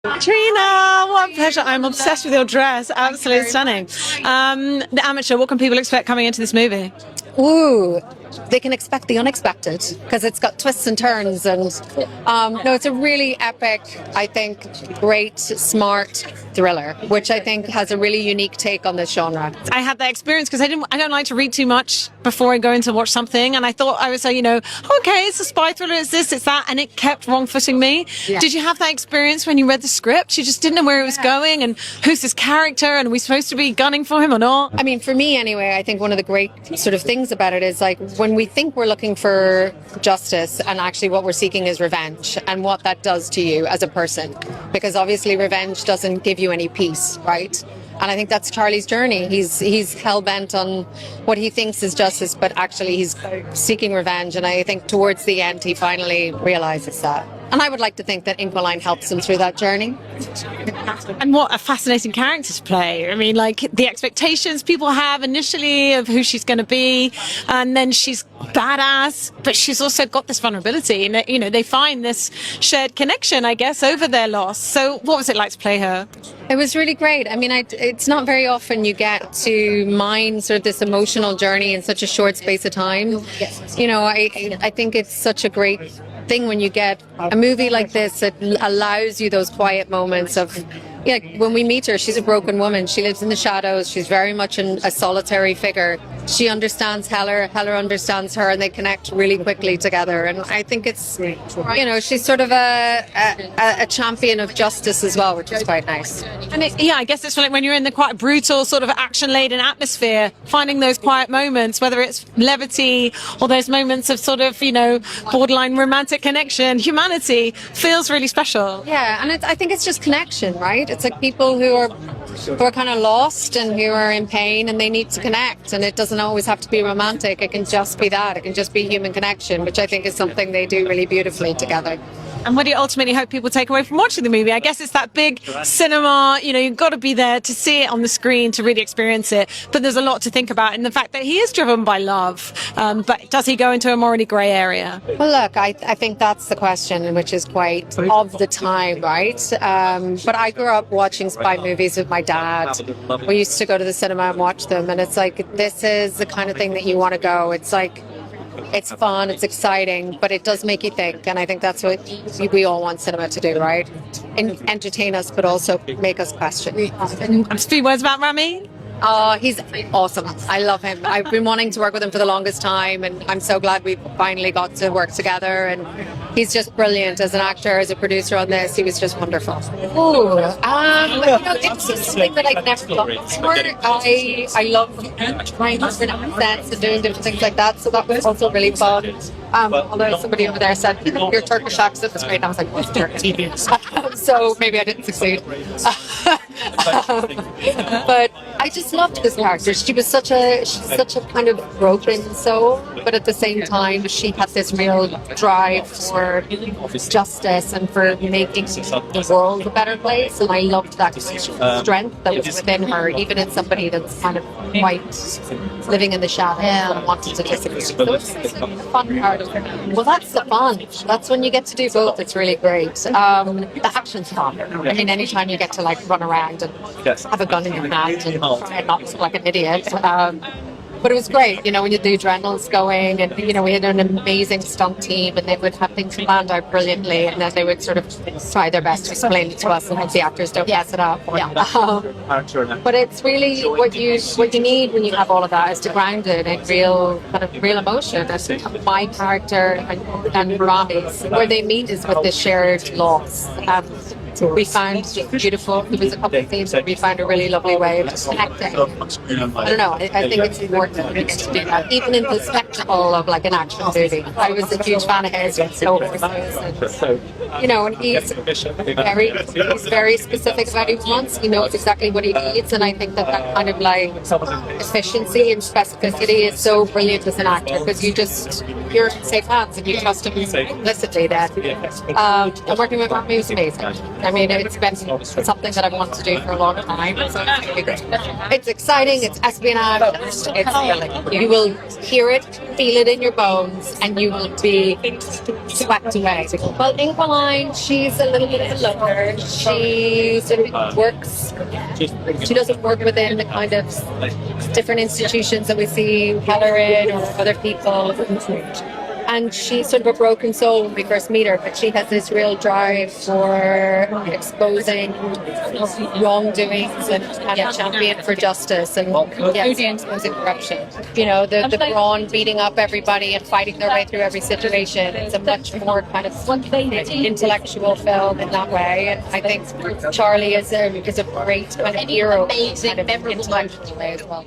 Caitríona, what a pleasure. I'm obsessed with your dress. Absolutely stunning. The Amateur, what can people expect coming into this movie? Ooh, they can expect the unexpected because it's got twists and turns. And no, it's a really epic, I think, great, smart thriller, which I think has a really unique take on this genre. I had that experience because I don't like to read too much before I go in to watch something, and I thought I would say, okay, it's a spy thriller, it's this, it's that, and it kept wrong-footing me. Yeah. Did you have that experience when you read the script? You just didn't know where it was going, and who's this character, and are we supposed to be gunning for him or not? I mean, for me anyway, I think one of the great sort of things about it is like when we think we're looking for justice, and actually what we're seeking is revenge, and what that does to you as a person, because obviously revenge doesn't give you any peace, right? And I think that's Charlie's journey. He's hell-bent on what he thinks is justice, but actually he's seeking revenge. And I think towards the end, he finally realizes that. And I would like to think that Inquilia helps him through that journey. And what a fascinating character to play. I mean, like the expectations people have initially of who she's going to be, and then she's badass, but she's also got this vulnerability. And, they find this shared connection, I guess, over their loss. So what was it like to play her? It was really great. I mean, it's not very often you get to mine sort of this emotional journey in such a short space of time. I think it's such a great thing when you get a movie like this that allows you those quiet moments of, when we meet her, she's a broken woman. She lives in the shadows. She's very much a solitary figure. She understands Heller understands her, and they connect really quickly together. And I think it's, she's sort of a champion of justice as well, which is quite nice. And I guess it's like when you're in the quite brutal sort of action-laden atmosphere, finding those quiet moments, whether it's levity or those moments of sort of, borderline romantic connection, humanity, feels really special. Yeah, and I think it's just connection, right? It's like people who are kind of lost and who are in pain, and they need to connect. And it doesn't always have to be romantic. It can just be that. It can just be human connection, which I think is something they do really beautifully together. And what do you ultimately hope people take away from watching the movie? I guess it's that big cinema, you've got to be there to see it on the screen to really experience it. But there's a lot to think about in the fact that he is driven by love. But does he go into a morally grey area? Well, look, I think that's the question, which is quite of the time, right? But I grew up watching spy movies with my dad. We used to go to the cinema and watch them. And it's like, this is the kind of thing that you want to go. It's like, it's fun, it's exciting, but it does make you think, and I think that's what we all want cinema to do, right? Entertain us, but also make us question. A few words about Rami? He's awesome. I love him. I've been wanting to work with him for the longest time, and I'm so glad we finally got to work together. And he's just brilliant as an actor, as a producer on this. He was just wonderful. Ooh, it's something that I've never done before. I love trying different accents and doing different things like that. So that was also really fun. Although somebody over there said your Turkish accent was great, and I was like, what's Turkish? So maybe I didn't succeed. But I just loved this character. She's such a kind of broken soul, but at the same time, she had this real drive for justice and for making the world a better place. And I loved that strength that was within her, even in somebody that's kind of quite living in the shadows and wanting to disagree. So it's the fun part of it. Well, that's the fun. That's when you get to do both. It's really great. The action's fun. I mean, anytime you get to run around and have a gun in your hand and try and not look like an idiot. But it was great, when the adrenaline's going, and, we had an amazing stunt team, and they would have things planned out brilliantly, and then they would sort of try their best to explain it to us and hope the actors don't mess it up. But it's really what you need when you have all of that is to ground it in real emotion. And my character and Rami's, where they meet is with this shared loss. We found beautiful. There was a couple of themes that we found a really lovely way of connecting. I don't know. I think it's important for us to do that, even in the spectacle of an action movie. I was a huge fan of his with slow horses, and he's very specific about what he wants. He knows exactly what he needs, and I think that kind of efficiency and specificity is so brilliant as an actor, because you're in safe hands and you trust him implicitly. Then and working with Rami was amazing. I mean, it's been something that I've wanted to do for a long time. So it's exciting. It's espionage. You will hear it, feel it in your bones, and you will be swept away. Well, Inquiline, she's a little bit of a loner. She sort of works. She doesn't work within the kind of different institutions that we see Heller in or other people. And she's sort of a broken soul when we first meet her, but she has this real drive for exposing wrongdoings and a champion for justice and exposing corruption. You know, the brawn beating up everybody and fighting their way through every situation. It's a much more kind of intellectual film in that way. And I think Charlie is a great kind of hero in an intellectual way as well.